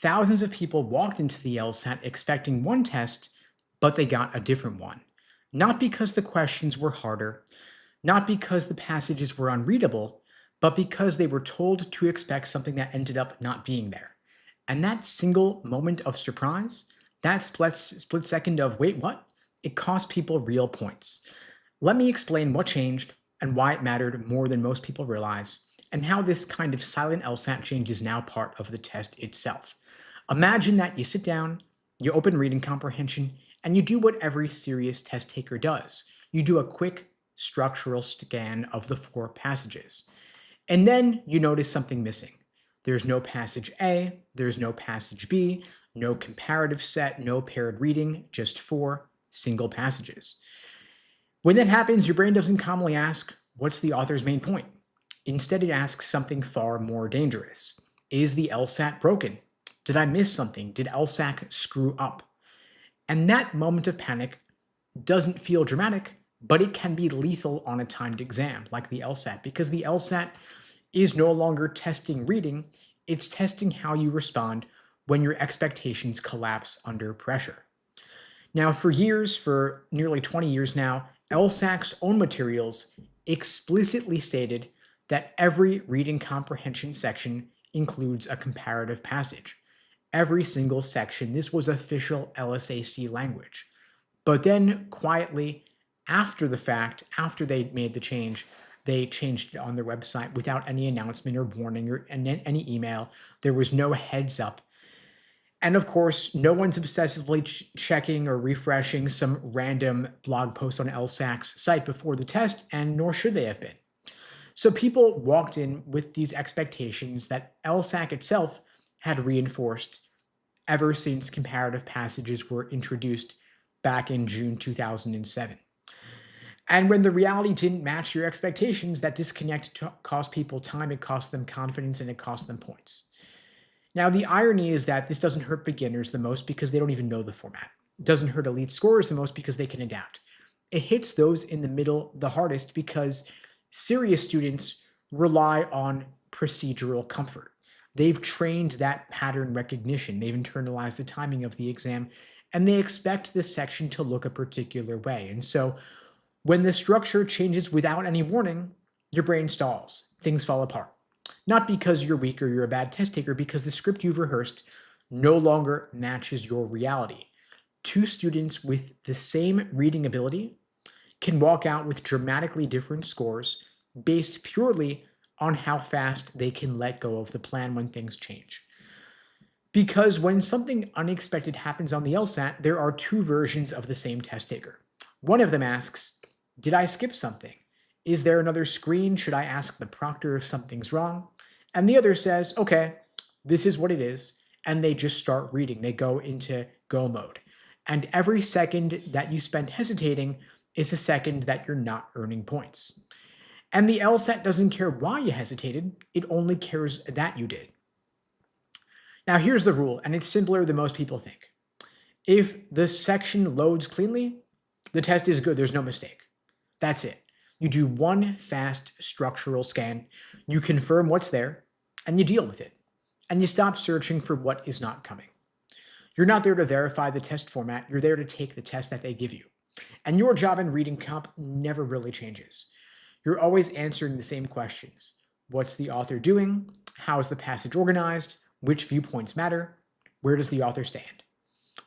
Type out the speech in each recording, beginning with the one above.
Thousands of people walked into the LSAT expecting one test, but they got a different one. Not because the questions were harder, not because the passages were unreadable, but because they were told to expect something that ended up not being there. And that single moment of surprise, that split second of, wait, what? It cost people real points. Let me explain what changed and why it mattered more than most people realize, and how this kind of silent LSAT change is now part of the test itself. Imagine that you sit down, you open reading comprehension, and you do what every serious test taker does. You do a quick structural scan of the four passages. And then you notice something missing. There's no passage A, there's no passage B, no comparative set, no paired reading, just four single passages. When that happens, your brain doesn't calmly ask, what's the author's main point? Instead, it asks something far more dangerous. Is the LSAT broken? Did I miss something? Did LSAC screw up? And that moment of panic doesn't feel dramatic, but it can be lethal on a timed exam like the LSAT, because the LSAT is no longer testing reading, it's testing how you respond when your expectations collapse under pressure. Now, for years, for nearly 20 years now, LSAC's own materials explicitly stated that every reading comprehension section includes a comparative passage. Every single section, this was official LSAC language. But then quietly, after the fact, after they made the change, they changed it on their website without any announcement or warning or any email. There was no heads up. And of course, no one's obsessively checking or refreshing some random blog post on LSAC's site before the test, and nor should they have been. So people walked in with these expectations that LSAC itself had reinforced ever since comparative passages were introduced back in June 2007. And when the reality didn't match your expectations, that disconnect cost people time, it cost them confidence, and it cost them points. Now, the irony is that this doesn't hurt beginners the most because they don't even know the format. It doesn't hurt elite scorers the most because they can adapt. It hits those in the middle the hardest because serious students rely on procedural comfort. They've trained that pattern recognition. They've internalized the timing of the exam, and they expect this section to look a particular way. And so when the structure changes without any warning, your brain stalls. Things fall apart. Not because you're weak or you're a bad test taker, because the script you've rehearsed no longer matches your reality. Two students with the same reading ability can walk out with dramatically different scores based purely on how fast they can let go of the plan when things change. Because when something unexpected happens on the LSAT, there are two versions of the same test taker. One of them asks, did I skip something? Is there another screen? Should I ask the proctor if something's wrong? And the other says, okay, this is what it is. And they just start reading. They go into go mode. And every second that you spend hesitating is a second that you're not earning points. And the LSAT doesn't care why you hesitated. It only cares that you did. Now, here's the rule, and it's simpler than most people think. If the section loads cleanly, the test is good. There's no mistake. That's it. You do one fast structural scan, you confirm what's there, and you deal with it. And you stop searching for what is not coming. You're not there to verify the test format. You're there to take the test that they give you. And your job in reading comp never really changes. You're always answering the same questions. What's the author doing? How is the passage organized? Which viewpoints matter? Where does the author stand?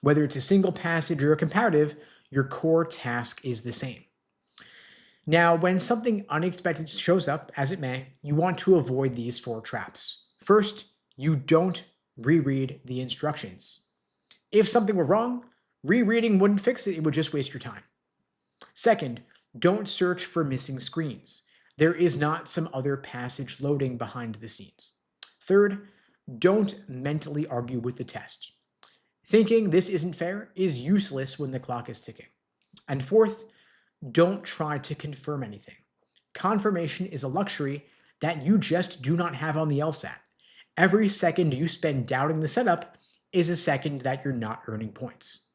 Whether it's a single passage or a comparative, your core task is the same. Now, when something unexpected shows up, as it may, you want to avoid these four traps. First, you don't reread the instructions. If something were wrong, rereading wouldn't fix it, it would just waste your time. Second, don't search for missing screens. There is not some other passage loading behind the scenes. Third, don't mentally argue with the test. Thinking this isn't fair is useless when the clock is ticking. And fourth, don't try to confirm anything. Confirmation is a luxury that you just do not have on the LSAT. Every second you spend doubting the setup is a second that you're not earning points.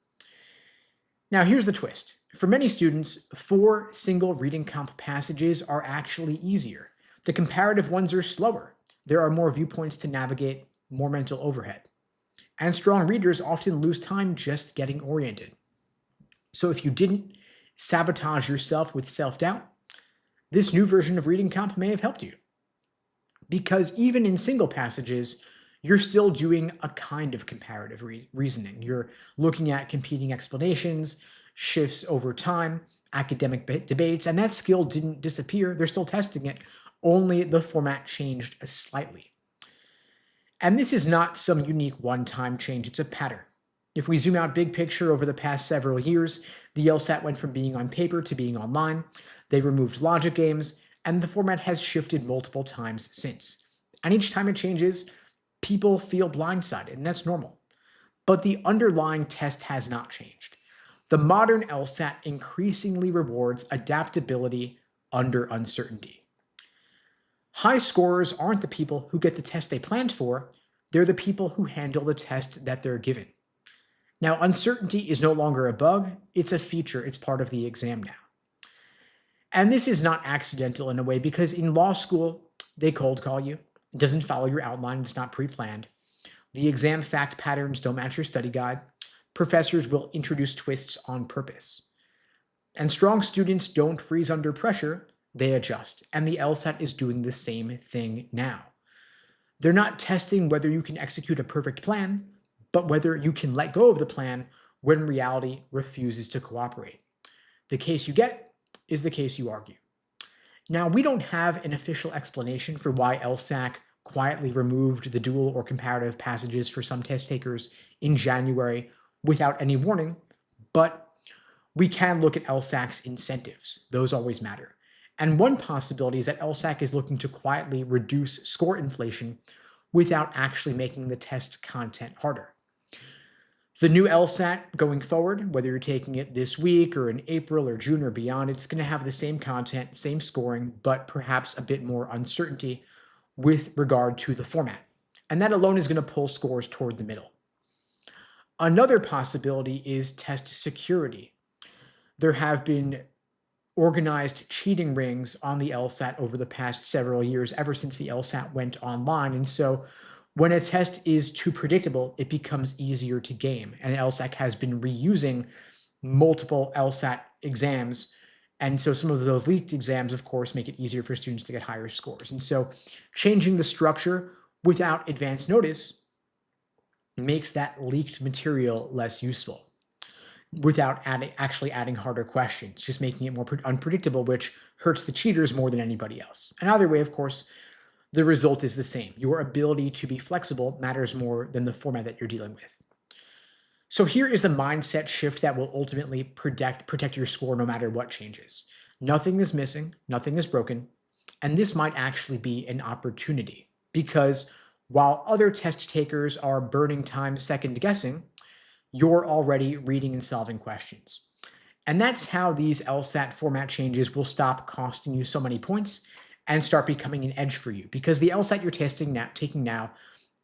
Now, here's the twist. For many students, 4 single reading comp passages are actually easier. The comparative ones are slower. There are more viewpoints to navigate, more mental overhead. and strong readers often lose time just getting oriented. So if you didn't sabotage yourself with self-doubt, this new version of reading comp may have helped you. Because even in single passages, you're still doing a kind of comparative reasoning. You're looking at competing explanations, shifts over time, academic debates, and that skill didn't disappear. They're still testing it, only the format changed slightly. And this is not some unique one-time change, it's a pattern. If we zoom out big picture over the past several years, the LSAT went from being on paper to being online. They removed logic games, and the format has shifted multiple times since. And each time it changes, people feel blindsided, and that's normal. But the underlying test has not changed. The modern LSAT increasingly rewards adaptability under uncertainty. High scorers aren't the people who get the test they planned for, they're the people who handle the test that they're given. Now, uncertainty is no longer a bug, it's a feature, it's part of the exam now. And this is not accidental in a way because in law school, they cold call you. It doesn't follow your outline, it's not pre-planned. The exam fact patterns don't match your study guide. Professors will introduce twists on purpose. And strong students don't freeze under pressure, they adjust. And the LSAT is doing the same thing now. They're not testing whether you can execute a perfect plan, but whether you can let go of the plan when reality refuses to cooperate. The case you get is the case you argue. Now, we don't have an official explanation for why LSAC quietly removed the dual or comparative passages for some test takers in January without any warning, but we can look at LSAC's incentives. Those always matter. And one possibility is that LSAC is looking to quietly reduce score inflation without actually making the test content harder. The new LSAT going forward, whether you're taking it this week or in April or June or beyond, it's going to have the same content, same scoring, but perhaps a bit more uncertainty with regard to the format. And that alone is going to pull scores toward the middle. Another possibility is test security. There have been organized cheating rings on the LSAT over the past several years, ever since the LSAT went online. And so when a test is too predictable, it becomes easier to game. And LSAC has been reusing multiple LSAT exams. And so some of those leaked exams, of course, make it easier for students to get higher scores. And so changing the structure without advance notice makes that leaked material less useful without actually adding harder questions, just making it more unpredictable, which hurts the cheaters more than anybody else. And either way, of course, the result is the same. Your ability to be flexible matters more than the format that you're dealing with. So here is the mindset shift that will ultimately protect your score no matter what changes. Nothing is missing, nothing is broken, and this might actually be an opportunity because while other test takers are burning time second guessing, you're already reading and solving questions. And that's how these LSAT format changes will stop costing you so many points and start becoming an edge for you, because the LSAT you're taking now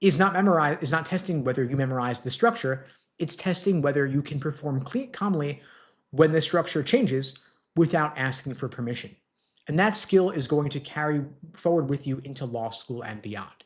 is not testing whether you memorize the structure, it's testing whether you can perform calmly when the structure changes without asking for permission. And that skill is going to carry forward with you into law school and beyond.